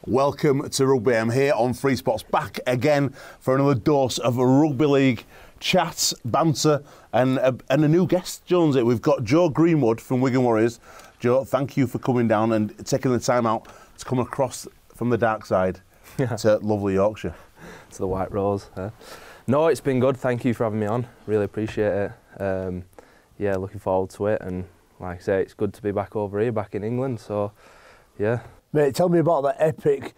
Welcome to Rugby. I'm here on Free Sports, back again for another dose of Rugby League chat, banter, and a new guest, Jonesy. We've got Joe Greenwood from Wigan Warriors. Joe, thank you for coming down and taking the time out to come across from the dark side to lovely Yorkshire. To the White Rose. No, it's been good. Thank you for having me on. Really appreciate it. Yeah, looking forward to it. And like I say, it's good to be back over here, back in England. So, yeah. Mate, tell me about that epic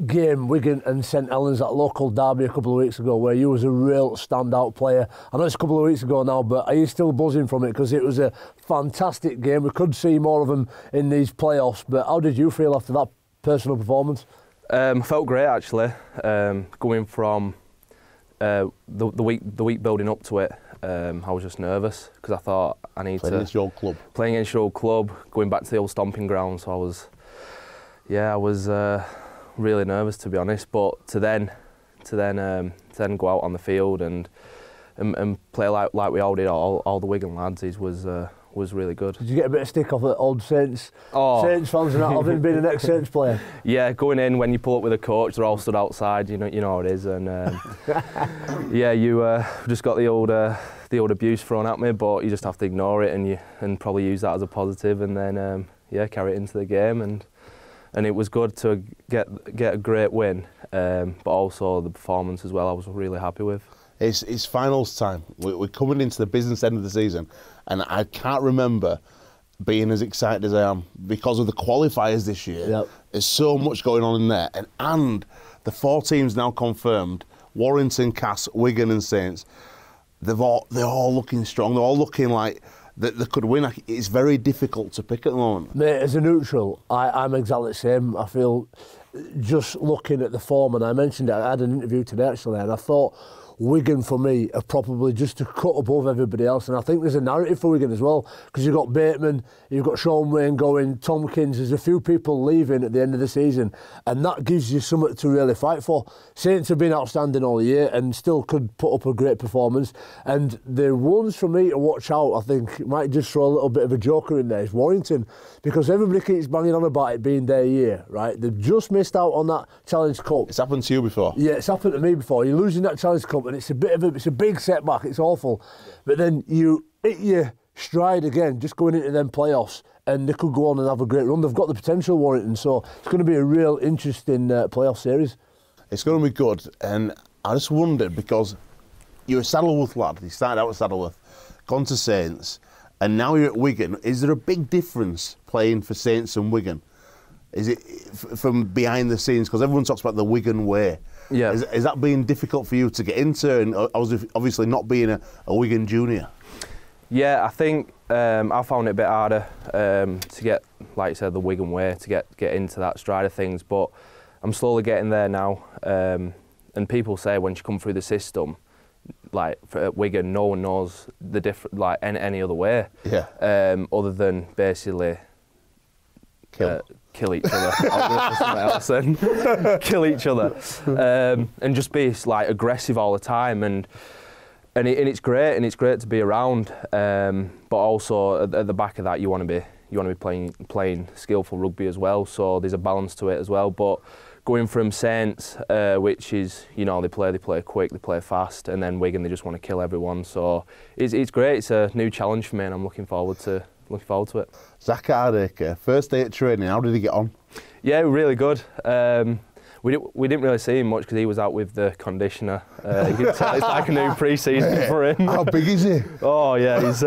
game, Wigan and St Helens, that local derby a couple of weeks ago, where you was a real standout player. I know it's a couple of weeks ago now, but are you still buzzing from it? Because it was a fantastic game. We could see more of them in these playoffs, but how did you feel after that personal performance? I felt great, actually. Going from the week building up to it, I was just nervous because I thought I need Playing against your old club. Playing against your old club, going back to the old stomping ground. So I was really nervous, to be honest. But to then go out on the field and play like we all did, all the Wigan lads, was really good. Did you get a bit of stick off the old Saints fans and that, having been an ex-Saints player? Yeah, going in, when you pull up with a coach, they're all stood outside, you know how it is, and yeah, you just got the old abuse thrown at me, but you just have to ignore it and probably use that as a positive, and then yeah, carry it into the game, and it was good to get a great win, but also the performance as well. I was really happy with. It's finals time. We're coming into the business end of the season, and I can't remember being as excited as I am because of the qualifiers this year. Yep. There's so much going on in there, and the four teams now confirmed: Warrington, Cass, Wigan, and Saints. They're all looking strong. They're all looking like they could win. It's very difficult to pick at the moment. Mate, as a neutral, I'm exactly the same. I feel, just looking at the form, and I mentioned it, I had an interview today actually, and I thought Wigan for me are probably just a cut above everybody else, and I think there's a narrative for Wigan as well, because you've got Bateman, you've got Sean Wayne going, Tompkins, there's a few people leaving at the end of the season, and that gives you something to really fight for. Saints have been outstanding all year and still could put up a great performance, and the ones for me to watch out, I think, might just throw a little bit of a joker in there, is Warrington, because everybody keeps banging on about it being their year, right? They've just missed out on that Challenge Cup. It's happened to you before? Yeah, it's happened to me before. You're losing that Challenge Cup, and it's a big setback. It's awful, but then you hit your stride again, just going into them playoffs, and they could go on and have a great run. They've got the potential, Warrington, so it's going to be a real interesting playoff series. It's going to be good, and I just wondered, because you're a Saddleworth lad. You started out at Saddleworth, gone to Saints, and now you're at Wigan. Is there a big difference playing for Saints and Wigan? Is it from behind the scenes? Because everyone talks about the Wigan way. Yeah. Is that being difficult for you to get into, and obviously not being a Wigan junior? Yeah, I think I found it a bit harder to get, like you said, the Wigan way, to get into that stride of things, but I'm slowly getting there now. And people say when you come through the system, like at Wigan, no one knows the different, like any other way. Yeah. Other than basically kill each other. Kill each other, and just be like aggressive all the time, and it's great to be around. But also at the back of that, you want to be playing skillful rugby as well. So there's a balance to it as well. But going from Saints, which is, they play quick, they play fast, and then Wigan, they just want to kill everyone. So it's great. It's a new challenge for me, and I'm looking forward to it. Zach Hardacre, first day at training, how did he get on? Yeah, really good. We didn't really see him much because he was out with the conditioner. You can tell it's like a new pre-season for him. How big is he? Oh yeah, he's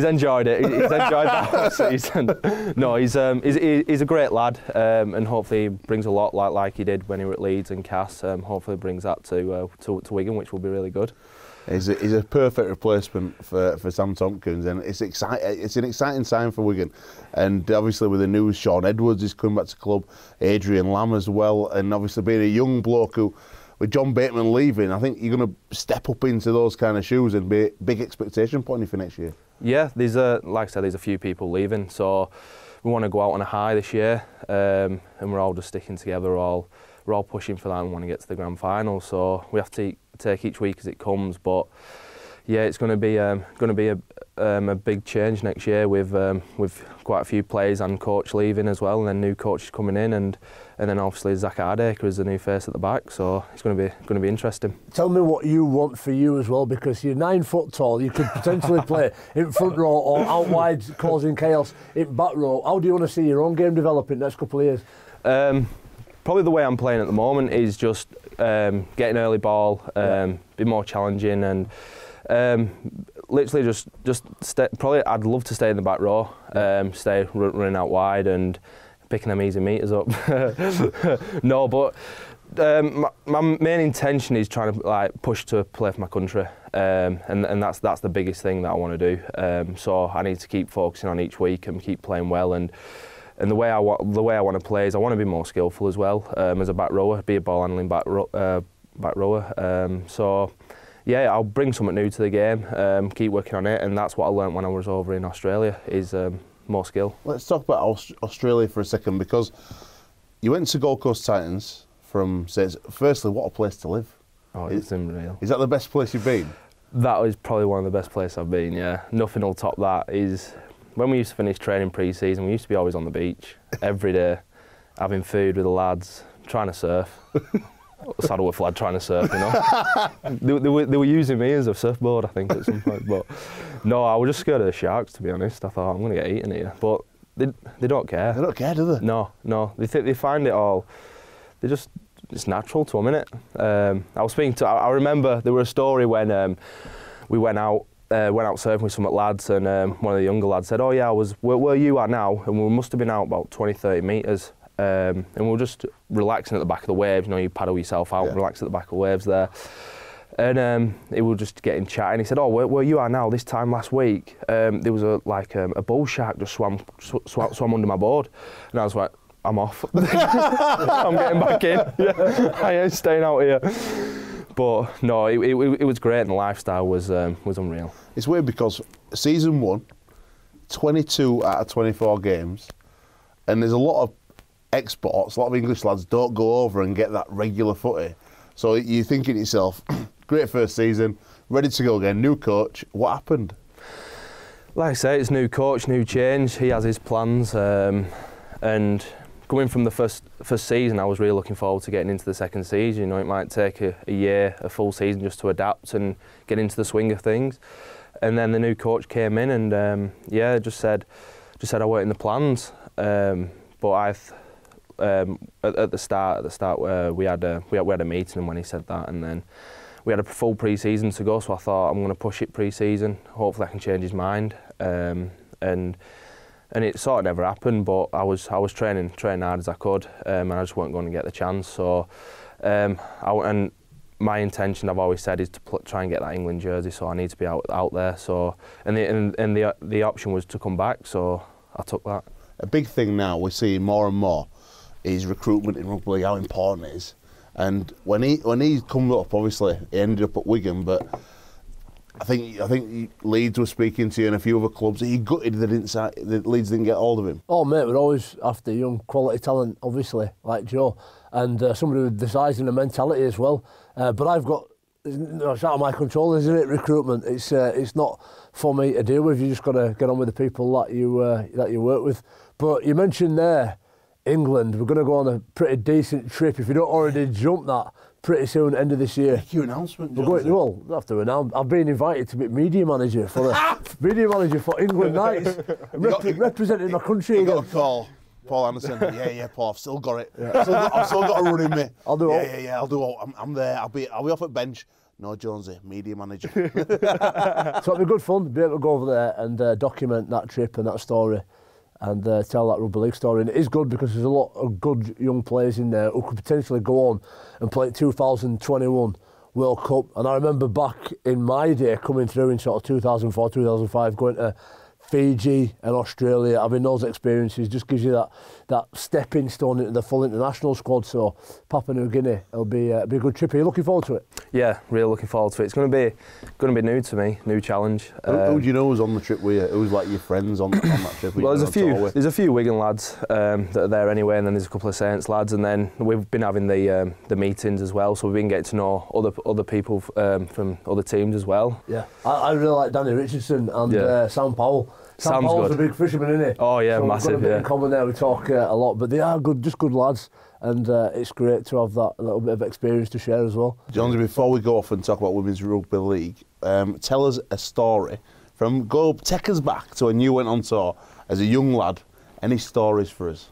enjoyed it. He's enjoyed the whole season. No, he's a great lad, and hopefully he brings a lot like he did when he was at Leeds and Cass. Hopefully brings that to Wigan, which will be really good. He's a perfect replacement for Sam Tompkins, and it's an exciting time for Wigan. And obviously with the news, Sean Edwards is coming back to club, Adrian Lamb as well, and obviously being a young bloke who, with John Bateman leaving, I think you're going to step up into those kind of shoes and be a big expectation point for next year. Yeah, like I said, there's a few people leaving, so we want to go out on a high this year, and we're all just sticking together. We're all pushing for that and want to get to the grand final. So we have to take each week as it comes. But yeah, it's going to be a big change next year with quite a few players and coach leaving as well, and then new coaches coming in, and then obviously Zach Hardaker is the new face at the back, so it's going to be interesting. Tell me what you want for you as well, because you're 9 foot tall. You could potentially play in front row or out wide, causing chaos in back row. How do you want to see your own game develop in the next couple of years? Probably the way I'm playing at the moment is just getting early ball, be more challenging, and literally just stay, probably I'd love to stay in the back row, stay running out wide and picking them easy meters up. No, but my main intention is trying to like push to play for my country, and that's the biggest thing that I want to do. So I need to keep focusing on each week and keep playing well, and the way I want to play is I want to be more skillful as well, as a back rower, be a ball handling back rower. So yeah, I'll bring something new to the game, keep working on it, and that's what I learnt when I was over in Australia is more skill. Let's talk about Australia for a second, because you went to Gold Coast Titans from Saints. Firstly, what a place to live. Oh, it's unreal. Is that the best place you've been? That is probably one of the best places I've been, yeah. Nothing will top that. Is when we used to finish training pre-season, we used to be always on the beach every day, having food with the lads, trying to surf. Saddleworth lad trying to surf, you know. they were using me as a surfboard, I think, at some point. But no, I was just scared of the sharks, to be honest. I thought, I'm going to get eaten here. But they don't care. They don't care, do they? No. They find it all. It's natural to them, innit? I was speaking to. I remember there was a story when we went out surfing with some lads, and one of the younger lads said, "Oh yeah, where you are now?" And we must have been out about 20-30 metres. And we were just relaxing at the back of the waves. You know, you paddle yourself out, relax at the back of the waves there. And he was just getting chatting. He said, "Oh, where you are now? This time last week, there was a bull shark just swam under my board," and I was like, "I'm off. I'm getting back in. Yeah, I ain't staying out here." But no, it was great, and the lifestyle was unreal. It's weird because season 1, 22 out of 24 games, and there's a lot of exports, a lot of English lads don't go over and get that regular footy. So you're thinking to yourself, great first season, ready to go again, new coach, what happened? Like I say, it's new coach, new change, he has his plans, and coming from the first season, I was really looking forward to getting into the second season. You know, it might take a year, a full season just to adapt and get into the swing of things. And then the new coach came in and just said I weren't in the plans, but at the start, we had a meeting when he said that, and then we had a full pre-season to go. So I thought, I'm going to push it pre-season. Hopefully, I can change his mind. And it sort of never happened. But I was training hard as I could, and I just weren't going to get the chance. So, and my intention, I've always said, is to try and get that England jersey. So I need to be out there. So and the option was to come back. So I took that. A big thing now we're seeing more and more is recruitment in rugby league, how important it is. And when he come up, obviously he ended up at Wigan, but I think Leeds were speaking to you and a few other clubs. He gutted that Leeds didn't get hold of him. Oh mate, we're always after young quality talent, obviously, like Joe, and somebody with the size and the mentality as well. But I've got, it's out of my control, isn't it? Recruitment. It's not for me to deal with. You just got to get on with the people that you work with. But you mentioned there, England. We're going to go on a pretty decent trip. If you don't already jump that, pretty soon, end of this year. Cue announcement. We're going. Well, we'll have to announce. I've been invited to be media manager for England Knights, representing my country. You got a call. Paul Anderson. Yeah, Paul. I've still got it. Yeah. I've still got a run in me. I'll do all. Yeah. I'll do all. I'm there. I'll be off at bench. No, Jonesy, media manager. So it'll be good fun to be able to go over there and document that trip and that story, and tell that rugby league story. And it is good because there's a lot of good young players in there who could potentially go on and play 2021 World Cup. And I remember back in my day coming through in sort of 2004, 2005, going to Fiji and Australia, having those experiences just gives you that stepping stone into the full international squad. So Papua New Guinea, it'll be a good trip. Are you looking forward to it? Yeah, really looking forward to it. It's going to be new to me, new challenge. Who do you know was on the trip with you? Who's like your friends on that trip? Well, there's a few Wigan lads that are there anyway, and then there's a couple of Saints lads, and then we've been having the meetings as well, so we've been getting to know other people from other teams as well. Yeah, I really like Danny Richardson and Sam Powell. Sam Powell's a big fisherman, isn't he? Oh yeah, so massive. We've got a bit in common there. We talk a lot, but they are good, just good lads, and it's great to have that little bit of experience to share as well. Jonesy, before we go off and talk about Women's Rugby League, tell us a story take us back to when you went on tour as a young lad. Any stories for us?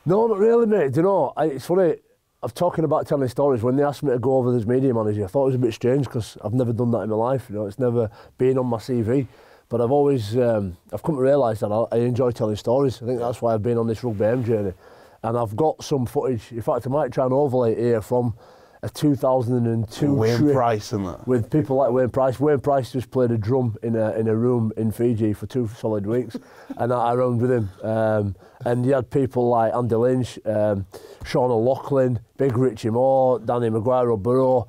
No, not really, mate. Do you know, it's funny. I'm talking about telling stories. When they asked me to go over as media manager, I thought it was a bit strange because I've never done that in my life. You know, it's never been on my CV. But I've always, I've come to realise that I enjoy telling stories. I think that's why I've been on this Rugby AM journey. And I've got some footage. In fact, I might try and overlay it here from a 2002 Wayne trip Price and that. with people like Wayne Price. Wayne Price just played a drum in a room in Fiji for 2 solid weeks, and I roamed with him. And you had people like Andy Lynch, Sean O'Loughlin, Big Richie Moore, Danny Maguire-Burrow.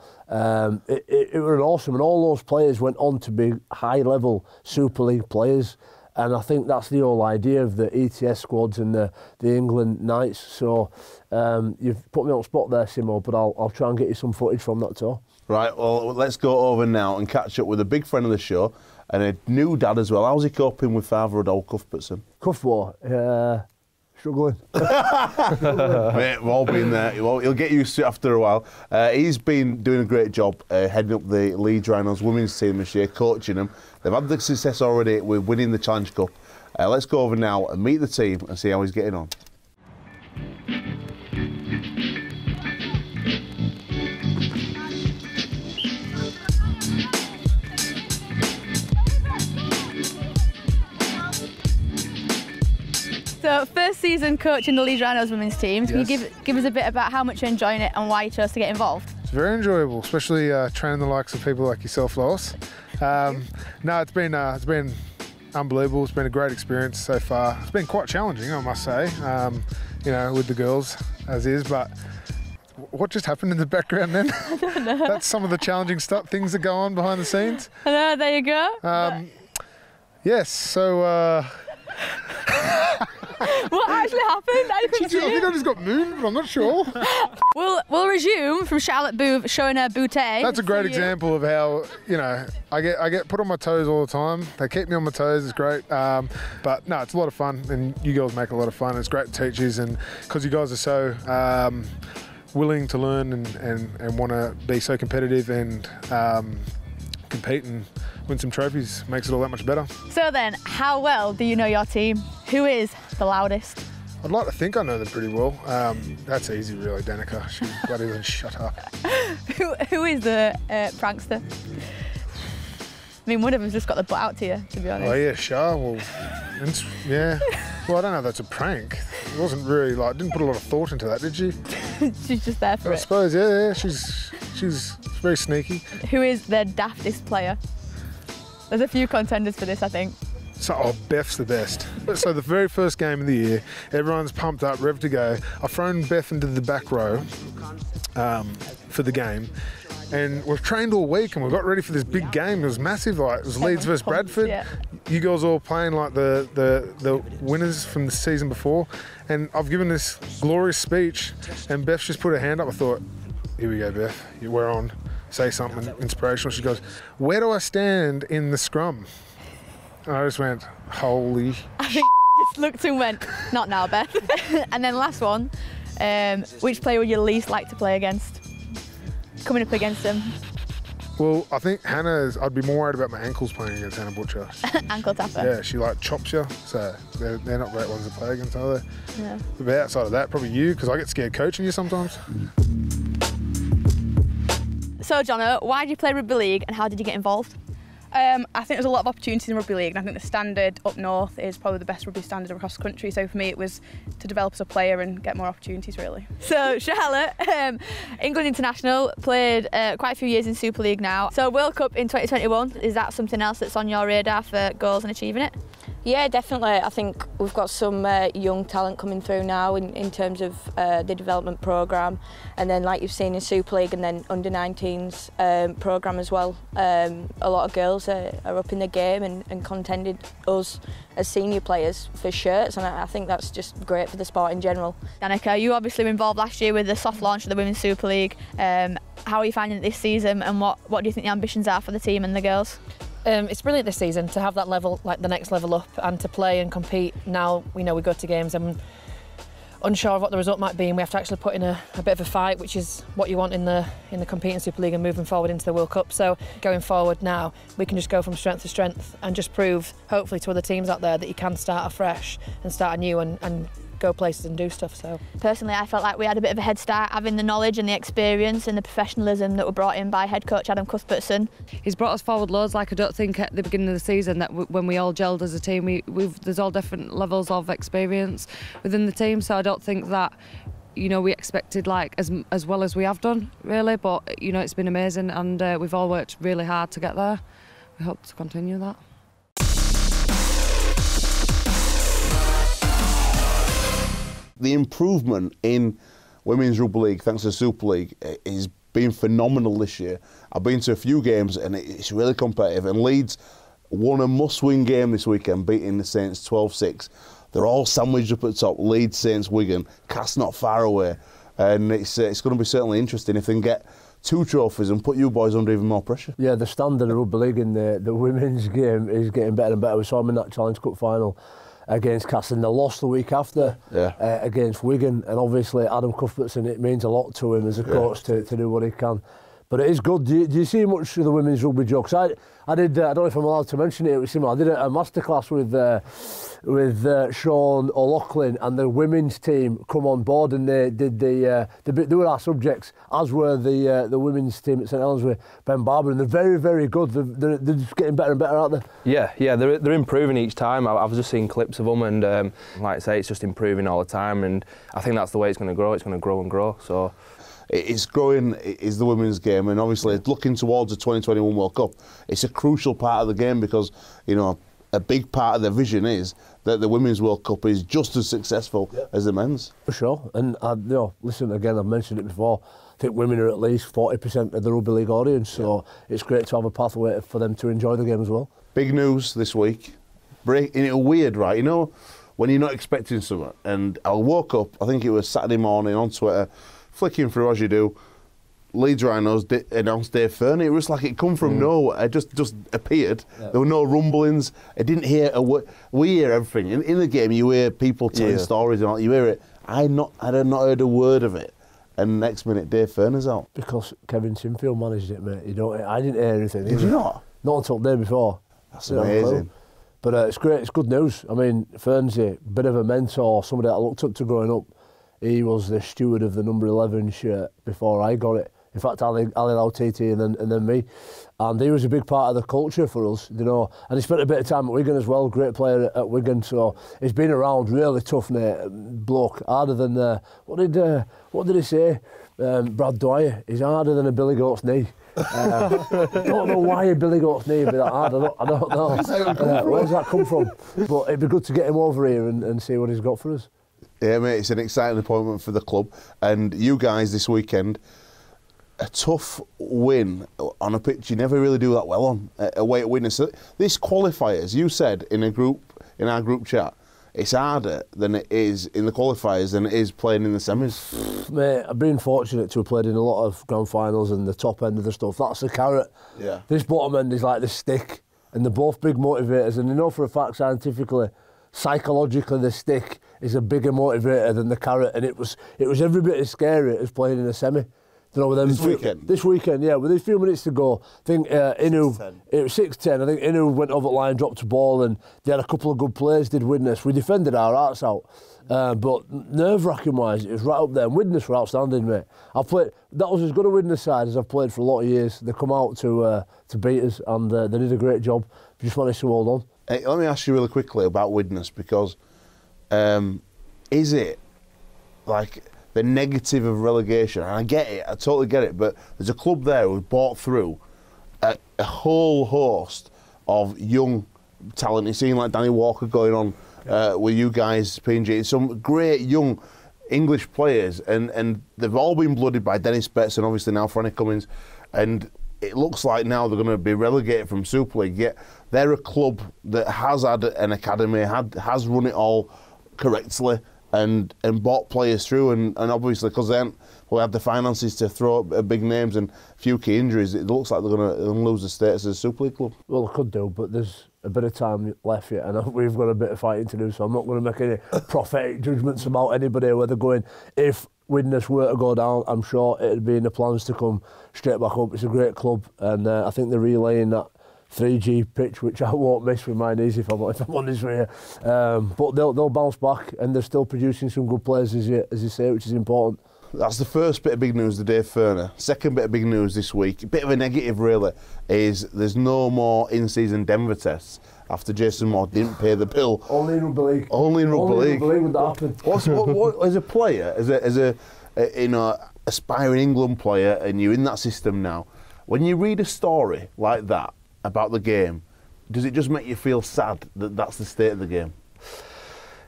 It was awesome, and all those players went on to be high-level Super League players. And I think that's the whole idea of the ETS squads and the England Knights. So you've put me on the spot there, Simo, but I'll try and get you some footage from that tour. Right, well, let's go over now and catch up with a big friend of the show and a new dad as well. How's he coping with fatherhood, old Cuthbertson? Cuthbert, struggling. Mate, we've all been there. He'll get used to it after a while. He's been doing a great job heading up the Leeds Rhinos women's team this year, coaching them. They've had the success already with winning the Challenge Cup. Let's go over now and meet the team and see how he's getting on. So, first season coaching the Leeds Rhinos women's teams. Can you give us a bit about how much you're enjoying it and why you chose to get involved? It's very enjoyable, especially training the likes of people like yourself, Lois. No, it's been unbelievable. It's been a great experience so far. It's been quite challenging, I must say, you know, with the girls as is, but what just happened in the background then? I don't know. That's some of the challenging things that go on behind the scenes. I know, there you go. Yes, so... What actually happened? I I think I just got mooned, but I'm not sure. We'll resume from Charlotte Booth showing her bootay. That's a great example of how, you know, I get put on my toes all the time. They keep me on my toes. It's great. But no, it's a lot of fun, and you girls make a lot of fun. It's great to teach you, and because you guys are so willing to learn and want to be so competitive and compete and win some trophies, makes it all that much better. So then, how well do you know your team? Who is the loudest? I'd like to think I know them pretty well. That's easy, really, Danica. She bloody well shut up. Who is the prankster? I mean, one of them's just got the butt out to you, to be honest. Oh yeah, Shah. Well, yeah. Well, I don't know if that's a prank. It wasn't really didn't put a lot of thought into that, did she? She's just there for I it. suppose, yeah. She's very sneaky. Who is the daftest player? There's a few contenders for this, I think. So, Beth's the best. So the very first game of the year, everyone's pumped up, ready to go. I've thrown Beth into the back row for the game. And we've trained all week and we got ready for this big game. It was massive, it was Leeds versus Bradford. Yeah. You girls all playing like the winners from the season before. And I've given this glorious speech and Beth's just put her hand up. I thought, here we go, Beth, we're on. Say something inspirational. She goes, where do I stand in the scrum? And I just went, holy. I think just looked and went, not now, Beth. And then last one, which player would you least like to play against? Coming up against them. Well, I think I'd be more worried about my ankles playing against Hannah Butcher. Ankle tapper. Yeah, she chops you, so they're not great ones to play against, are they? Yeah. But outside of that, probably you, because I get scared coaching you sometimes. So, Jono, why did you play rugby league and how did you get involved? I think there's a lot of opportunities in rugby league, and I think the standard up north is probably the best rugby standard across the country. So for me, it was to develop as a player and get more opportunities, really. So Charlotte, England international, played quite a few years in Super League now. So World Cup in 2021, is that something else that's on your radar for goals and achieving it? Yeah, definitely. I think we've got some young talent coming through now in terms of the development programme, and then like you've seen in Super League and then under-19s programme as well. A lot of girls are up in the game and contended us as senior players for shirts, and I think that's just great for the sport in general. Danica, you obviously were involved last year with the soft launch of the Women's Super League. How are you finding it this season, and what do you think the ambitions are for the team and the girls? It's brilliant this season to have that level, like the next level up, and to play and compete. Now we know we go to games and unsure of what the result might be, and we have to actually put in a bit of a fight, which is what you want in the competing Super League and moving forward into the World Cup. So going forward now, we can just go from strength to strength and just prove, hopefully, to other teams out there that you can start afresh and start anew and go places and do stuff. So personally, I felt like we had a bit of a head start, having the knowledge and the experience and the professionalism that were brought in by head coach Adam Cuthbertson. He's brought us forward loads. Like, I don't think at the beginning of the season that when we all gelled as a team, there's all different levels of experience within the team. So I don't think that, you know, we expected like as well as we have done, really. But you know, it's been amazing, and we've all worked really hard to get there. We hope to continue that. The improvement in Women's Rugby League, thanks to Super League, is been phenomenal this year. I've been to a few games and it's really competitive. And Leeds won a must-win game this weekend, beating the Saints 12-6. They're all sandwiched up at the top. Leeds, Saints, Wigan. Cass not far away. And it's going to be certainly interesting if they can get 2 trophies and put you boys under even more pressure. Yeah, the standard of rugby league in the women's game is getting better and better. We saw them in that Challenge Cup final against Cass, and they lost the week after against Wigan, and obviously Adam Cuthbertson, it means a lot to him as a coach to do what he can. But it is good. Do you see much of the women's rugby jokes? I did. I don't know if I'm allowed to mention it. It was similar. I did a masterclass with Sean O'Loughlin and the women's team come on board, and they did they were our subjects, as were the women's team at St Helens with Ben Barber, and they're very, very good. They're just getting better and better, aren't they? Yeah, they're improving each time. I've just seen clips of them, and like I say, it's just improving all the time, and I think that's the way it's going to grow. It's going to grow and grow. So. It's growing, is the women's game, and obviously looking towards the 2021 World Cup, it's a crucial part of the game because, you know, a big part of the vision is that the Women's World Cup is just as successful as the men's. For sure, and you know, listen, again, I've mentioned it before, I think women are at least 40% of the rugby league audience, so it's great to have a pathway for them to enjoy the game as well. Big news this week, weird, right? You know, when you're not expecting something, and I woke up, I think it was Saturday morning on Twitter, flicking through as you do, Leeds Rhinos announced Dave Ferney. It was like it come from nowhere. It just appeared. Yeah. There were no rumblings. I didn't hear a word. We hear everything. In the game, you hear people telling stories and all. You hear it. I had not heard a word of it. And next minute, Dave Ferney's out. Because Kevin Sinfield managed it, mate. I didn't hear anything. Did you not? Not until the day before. That's amazing. But it's great. It's good news. I mean, Fern's a bit of a mentor, somebody that I looked up to growing up. He was the steward of the number 11 shirt before I got it. In fact, Ali Lautiti and then me. And he was a big part of the culture for us, you know. And he spent a bit of time at Wigan as well, great player at Wigan. So he's been around, really tough bloke, harder than, what did he say? Brad Dwyer, he's harder than a Billy Goat's knee. Don't know why a Billy Goat's knee would be that hard, I don't know. Where does that come from? But it'd be good to get him over here and see what he's got for us. Yeah, mate, it's an exciting appointment for the club. And you guys this weekend, a tough win on a pitch you never really do that well on, away at Widnes. So this qualifiers, you said in our group chat, it's harder than it is in the qualifiers than it is playing in the semis. Mate, I've been fortunate to have played in a lot of grand finals and the top end of the stuff. That's the carrot. Yeah. This bottom end is like the stick, and they're both big motivators. And you know for a fact, scientifically, psychologically, the stick is a bigger motivator than the carrot, and it was every bit as scary as playing in a semi. Don't know, with them This weekend, yeah. With a few minutes to go, I think Inu, it was 6-10. I think Inu went over the line, dropped a ball, and they had a couple of good plays. Did Widnes? We defended our hearts out, but nerve-wracking wise, it was right up there. And Widnes were outstanding, mate. That was as good a Widnes side as I've played for a lot of years. They come out to beat us, and they did a great job. Just managed to hold on. Hey, let me ask you really quickly about Widnes, because is it like the negative of relegation? And I get it, I totally get it, but there's a club there who bought through a whole host of young talent. You've seen like Danny Walker going on with you guys, P&G, some great young English players, and they've all been blooded by Dennis Betts and obviously now Franny Cummins, and it looks like now they're going to be relegated from Super League, yet they're a club that has had an academy, has run it all correctly, and bought players through, and obviously because they will have the finances to throw up big names and a few key injuries, it looks like they're going to lose the status as a Super League club. Well, they could do, but there's a bit of time left yet, and we've got a bit of fighting to do, so I'm not going to make any prophetic judgments about anybody where they're going. If Widnes were to go down, I'm sure it'd be in the plans to come straight back up. It's a great club, and I think they're relaying that 3G pitch, which I won't miss with my knees if I'm honest with you. But they'll bounce back, and they're still producing some good players, as you say, which is important. That's the first bit of big news, the Dave Furner. Second bit of big news this week, a bit of a negative really, is there's no more in-season Denver tests after Jason Moore didn't pay the bill. Only in Rugby League. Only in Rugby League. Would that happen? What as a player, as a aspiring England player, and you're in that system now, when you read a story like that about the game, does it just make you feel sad that that's the state of the game?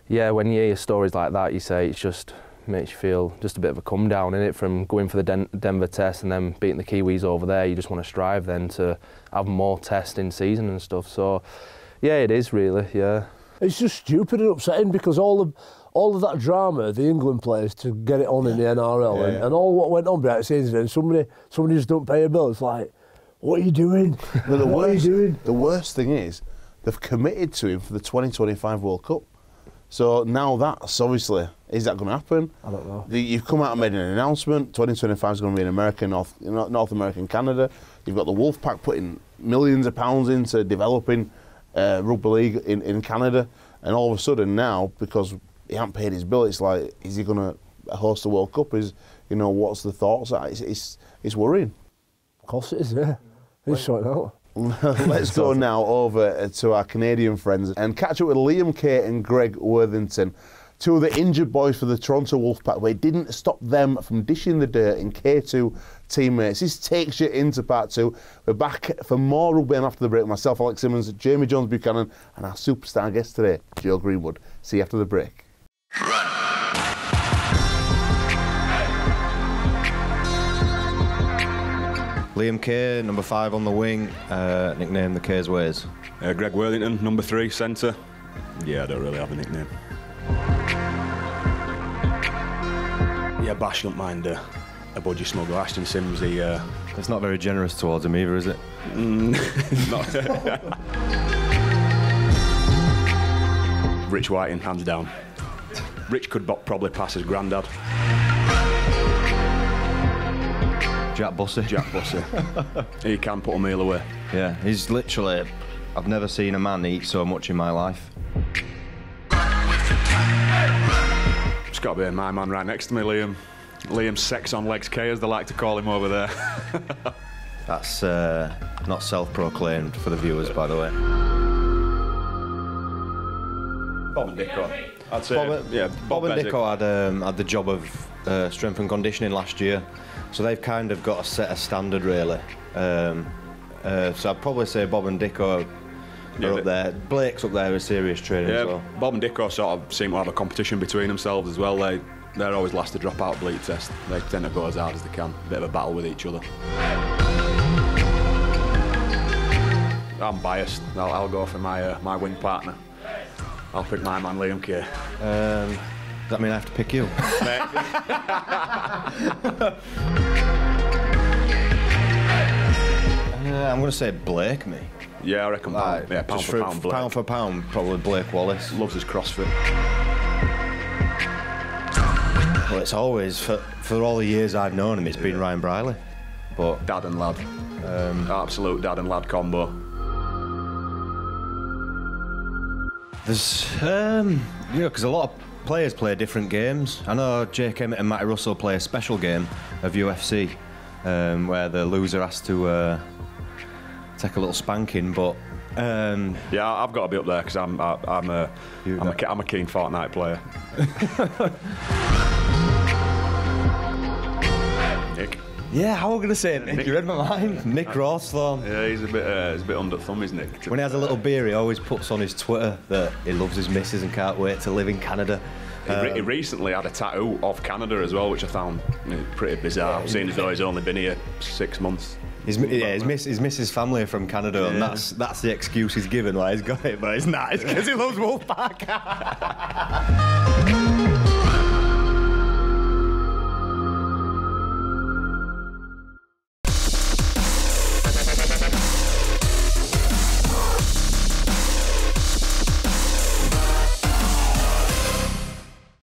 Yeah, when you hear stories like that, you say it just makes you feel just a bit of a come down, innit? From going for the Denver test and then beating the Kiwis over there, you just want to strive then to have more tests in season and stuff. So, yeah, it is really, yeah. It's just stupid and upsetting because all of that drama, the England players to get it on in the NRL and all what went on behind the scenes, and somebody just don't pay a bill. It's like, what are you doing? What are you doing? The worst thing is they've committed to him for the 2025 World Cup. So now that's obviously, is that going to happen? I don't know. You've come out and made an announcement. 2025 is going to be in America, North America and Canada. You've got the Wolfpack putting millions of pounds into developing rugby league in Canada, and all of a sudden now, because he hasn't paid his bill, it's like, is he going to host the World Cup? What's the thoughts? It's worrying. Of course it is, yeah. He's sorting out. Let's go now over to our Canadian friends and catch up with Liam Kay and Greg Worthington, two of the injured boys for the Toronto Wolfpack, but it didn't stop them from dishing the dirt in K2 teammates. This takes you into part two. We're back for more rugby after the break. Myself, Alex Simmons, Jamie Jones-Buchanan, and our superstar guest today, Joe Greenwood. See you after the break. Liam Kay, number 5 on the wing, nicknamed the Kay's Ways. Greg Worthington, number 3, centre. Yeah, I don't really have a nickname. Yeah, Bash don't mind a budgie smuggler. Ashton Sims, It's not very generous towards him either, is it? Not. Rich Whiting, hands down. Rich could probably pass his granddad. Jack Bussey. He can put a meal away. Yeah, he's literally, I've never seen a man eat so much in my life. It's got to be my man right next to me, Liam. Liam Sex on Legs K, as they like to call him over there. That's not self-proclaimed for the viewers, by the way. Bob and Dicko. I'd say, Bob and Dicko had the job of strength and conditioning last year. So they've kind of got to set a standard, really. So I'd probably say Bob and Dicko are up there. Blake's up there with serious training as well. Bob and Dicko sort of seem to have a competition between themselves as well. They're always last to drop out bleed test. They tend to go as hard as they can. A bit of a battle with each other. I'm biased. I'll go for my wing partner. I'll pick my man Liam Kay. Does that mean I have to pick you? I'm going to say Blake, me. Yeah, I reckon pound for pound, Blake. Pound for pound, probably Blake Wallace. Loves his CrossFit. Well, it's always, for all the years I've known him, it's been Ryan Brierley. But dad and lad. Absolute dad and lad combo. There's, because a lot of players play different games. I know Jake Emmett and Matty Russell play a special game of UFC where the loser has to take a little spanking, but yeah, I've got to be up there because I'm a keen Fortnite player. Nick. Yeah, how am I going to say it? Nick, you read my mind. Nick Rawsthorne. Yeah, he's a bit under thumb, isn't Nick? When he has a little beer, he always puts on his Twitter that he loves his missus and can't wait to live in Canada. He recently had a tattoo of Canada as well, which I found pretty bizarre, seeing as though he's only been here 6 months. His missus' family are from Canada, and that's the excuse he's given why he's got it, but it's not. It's because he loves Wolfpack.